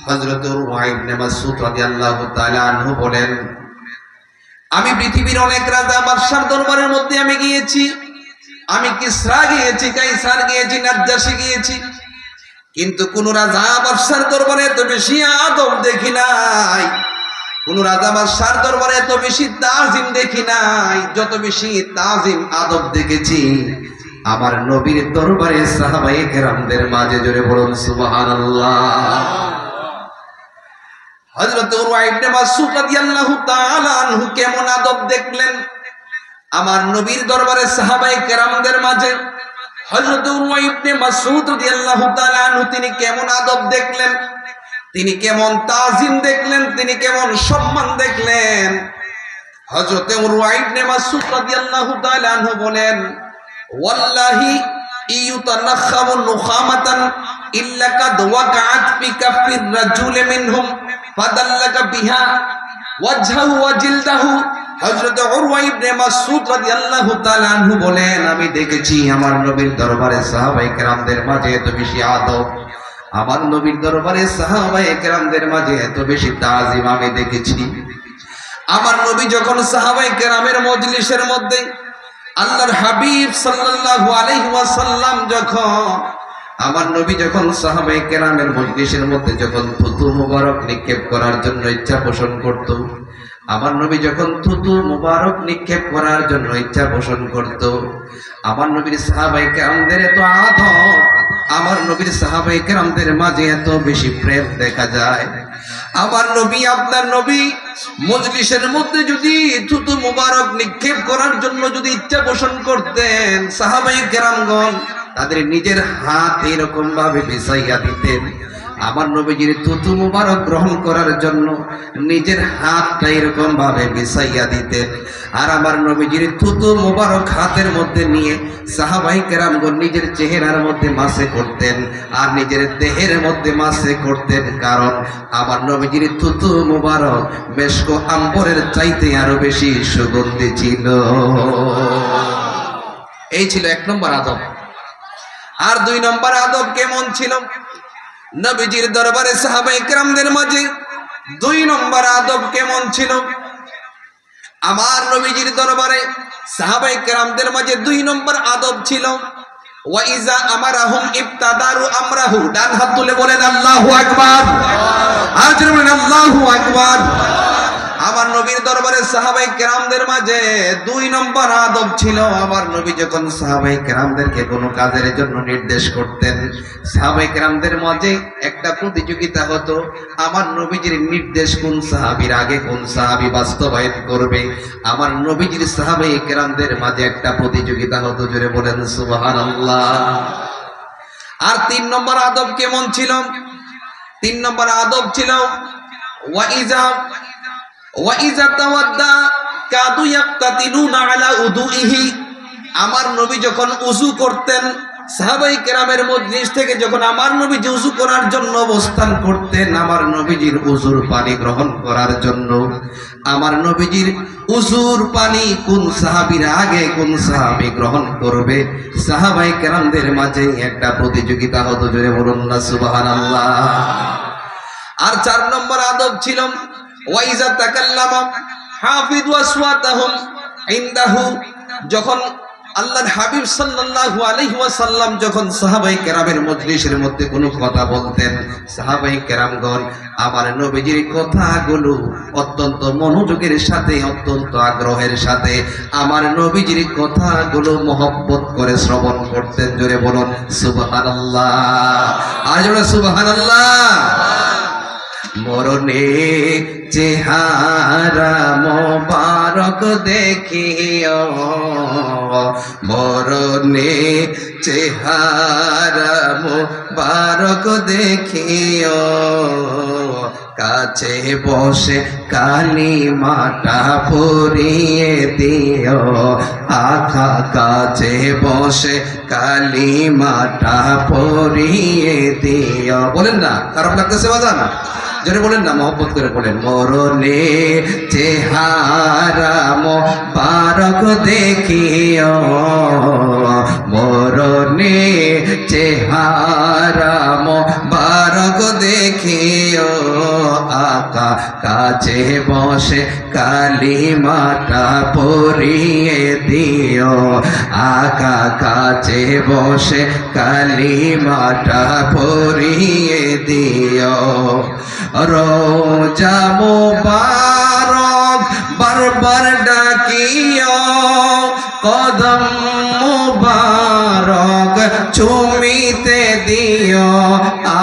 হযরত উরওয়া ইবনে মাসউদ রাদিয়াল্লাহু তাআলা আনহু বলেন, আমি পৃথিবীর অনেক রাজা বাদশার দরবারের মধ্যে আমি গিয়েছি। আমি কিসরা গিয়েছি, কাইসার গিয়েছি, নাজ্জাশী গিয়েছি, কিন্তু কোন রাজা বাদশার দরবারে এত বেশি আদব দেখি নাই, কোন রাজা বাদশার দরবারে এত বেশি তাজিম দেখি নাই। যত বেশি তাজিম আদব দেখেছি আমার নবীর দরবারে সাহাবায়ে কেরামদের মাঝে। জোরে বলুন সুবহানাল্লাহ। হযরত উরওয়া ইবনে মাসউদ রাদিয়াল্লাহু তাআলা আনহু কেমন আদব দেখলেন আমার নবীর দরবারে সাহাবায়ে কেরামদের মাঝে। হযরত উরওয়া ইবনে মাসউদ রাদিয়াল্লাহু তাআলা আনহু তিনি কেমন আদব দেখলেন, তিনি কেমন তাজিম দেখলেন, তিনি কেমন সম্মান দেখলেন। হযরত উরওয়া ইবনে মাসউদ রাদিয়াল্লাহু তাআলা আনহু বলেন, ওয়াল্লাহি ইয়ুতানাখাবু নুখামাতান ইল্লা কাদ ওয়াকাআত ফি কাফির রাজুল মিনহুম ফাদাল্লাকা বিহা ওয়াজহাহু ওয়া জিলদাহু। হযরত উরওয়া ইবনে মাসউদ রাদিয়াল্লাহু তাআলা আনহু বলেন, আমি দেখেছি আমার নবীর দরবারে সাহাবায়ে কেরামদের মাঝে এত বেশি আদব, আমার নবীর দরবারে সাহাবায়ে কেরামদের মাঝে এত বেশি তাজিম আমি দেখেছি। আমার নবী যখন সাহাবায়ে কেরামের মজলিসের মধ্যে আল্লাহর হাবিব সাল্লাল্লাহু আলাইহি ওয়াসাল্লাম আমার নবী যখন সাহাবায়ে কেরামের মজলিসের মধ্যে যখন থুতু মুবারক নিক্ষেপ করার জন্য ইচ্ছা পোষণ করত, আমার নবী যখন থুতু মুবারক নিক্ষেপ করার জন্য ইচ্ছা পোষণ করত, আমার নবীর সাহাবায়ে কেরামদের এত আদব, আমার নবীর সাহাবায়ে কেরামদের মাঝে এত বেশি প্রেম দেখা যায়। আমার নবী, আপনার নবী মজলিসের মধ্যে যদি থুতু মুবারক নিক্ষেপ করার জন্য যদি ইচ্ছা পোষণ করতেন, সাহাবায়ে কেরামগণ তাদের নিজের হাত এরকম ভাবে বিছাইয়া দিতেন। আমার নবীজির থুতু মুবারক গ্রহণ করার জন্য নিজের হাতটা এরকম ভাবে বিছাইয়া দিতেন। আর আমার নবীজির থুতু মুবারক হাতের মধ্যে নিয়ে সাহাবায়ে কেরামগণ নিজের চেহারার মধ্যে মাসে করতেন আর নিজের দেহের মধ্যে মাসে করতেন, কারণ আমার নবীজির থুতু মুবারক মেশক আম্বরের চাইতে আরো বেশি সুগন্ধি ছিল। এই ছিল এক নম্বর আদব। আর দুই নম্বর আদব কেমন ছিল নবীজির দরবারে সাহাবায়ে কেরামদের মাঝে? দুই নম্বর আদব কেমন ছিল আমার নবীজির দরবারে সাহাবায়ে কেরামদের মাঝে? দুই নম্বর আদব ছিল ওয়া ইজা আমারাহুম ইবতাদারু আমরাহু। ডান হাত তুলে বলেন আল্লাহু আকবার। আর জোরে বলেন আল্লাহু আকবার। আমার নবীর দরবারে সাহাবায়ে কেরামদের মাঝে দুই নম্বর আদব ছিল, আমার নবী যখন সাহাবায়ে কেরামদেরকে কোনো কাজের জন্য নির্দেশ করতেন, সাহাবায়ে কেরামদের মাঝে একটা প্রতিযোগিতা হতো, আমার নবীজির নির্দেশ কোন সাহাবীর আগে কোন সাহাবী বাস্তবায়ন করবে। আমার নবীজির সাহাবায়ে কেরামদের মাঝে একটা প্রতিযোগিতা হতো। জোরে বলেন সুবহানাল্লাহ। আর তিন নম্বর আদব কেমন ছিল? তিন নম্বর আদব ছিল ওয়াইজা তাওয়াদ্দা কাদু ইয়াক্তাতিলুনা আলা উদুইহি। আমার নবী যখন উযু করতেন, সাহাবায়ে কেরামের মজলিস থেকে যখন আমার নবীজি উযু করার জন্য অবস্থান করতেন, আমার নবীজির উযুর পানি গ্রহণ করার জন্য, আমার নবীজির উযুর পানি কোন সাহাবীর আগে কোন সাহাবী গ্রহণ করবে, সাহাবায়ে কেরামদের মাঝে একটা প্রতিযোগিতা হতো। জোরে বলুন না সুবহানাল্লাহ। আর চার নম্বর আদব ছিল ওয়াইজা তাকাল্লামা হাফিযু আসওয়াতাহুম ইনদাহু। যখন আল্লাহর হাবিব সাল্লাল্লাহু আলাইহি ওয়াসাল্লাম যখন সাহাবায়ে কেরামের মজলিসের মধ্যে কোনো কথা বলতেন, সাহাবায়ে কেরামগণ আমার নবীজির কথাগুলো অত্যন্ত মনোযোগের সাথে, অত্যন্ত আগ্রহের সাথে আমার নবীজির কথাগুলো মহব্বত করে শ্রবণ করতেন। জোরে বলুন সুবহানাল্লাহ। আর জোরে সুবহানাল্লাহ। মরণে চেহারা মোবারক দেখিও, মরণে চেহারা মোবারক দেখিও, কাছে বসে কালিমাটা পড়িয়ে দিও, আখা কাছে বসে কালিমাটা পড়িয়ে দিও। বলেন না, খারাপ লাগতেছে বাজান? জোরে বলেন না, মহব্বত করে বলেন। মরণে চেহারা মোবারক দেখিও, মরণে চেহারা মোবারক মোবারক দেখিও আকা কাছে বসে কালিমাটা পড়িয়ে দিও আকা কাছে বসে কালিমাটা পড়িয়ে দিও রোজা মোবারক বারবার ডাকিও কদম মোবারক চুমিতে দিও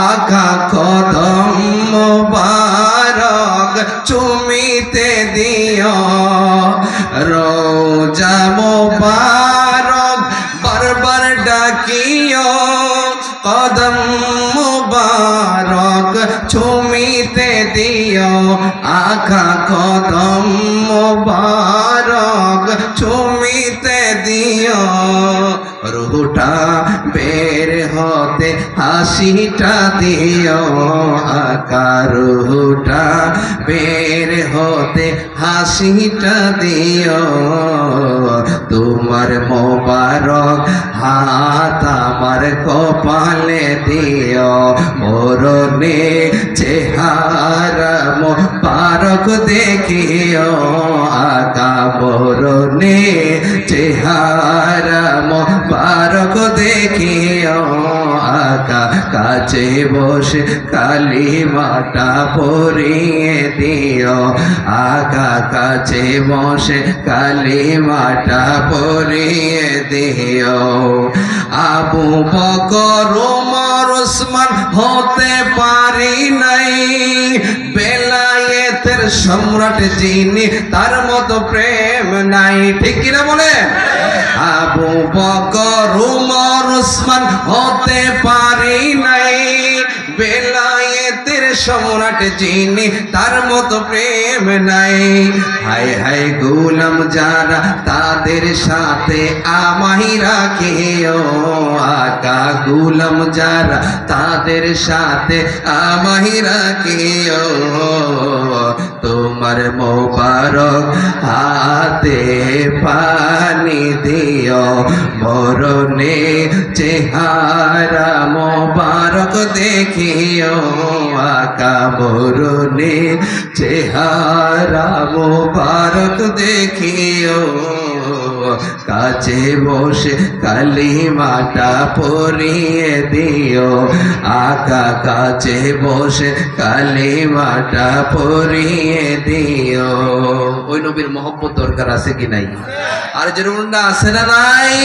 আকা কদম মোবারক চুমিতে দিও রোজা মোবারক বারবার ডাকিও কদম মোবারক চুমিতে দিও আকা কদম মোবারক চুমিতে দিও রুহটা বের হতে হাসিটা দিও আকা রুহটা বের হতে হাসিটা দিও তোমার মোবারক হাত আমার কপালে দিও মরণে চেহারা মোবারক দেখিও আকা মরণে চেহারা মোবারক দেখিও আকা কাছে বসে কালিমাটা পড়িয়ে দিও আকা কাছে বসে কালিমাটা পড়িয়ে দিও আবু বকর ওমর ওসমান হতে পারি নাই বেলায়েতের সম্রাট যিনি তার মতো প্রেম নাই ঠিক কিনা বলে আবু বকর ওমর ওসমান হতে পারি নাই বেলায়েতের সম্রাট যিনি তার মতো প্রেম নাই হায় হায় গোলাম যারা তাদের সাথে আমায় রাখিও আকা গোলাম যারা তাদের সাথে আমায় রাখিও তোমার মোবারক হাতে পানি দিও মরণে চেহারা মোবারক দেখিও আকা মরণে চেহারা মোবারক দেখিও কাছে বসে কালিমাটা পড়িয়ে দিও আকা কাছে বসে কালিমাটা পড়িয়ে দিও ওই নবীর মহব্বত দরকার আছে কি নাই আর যেরকম আছে না নাই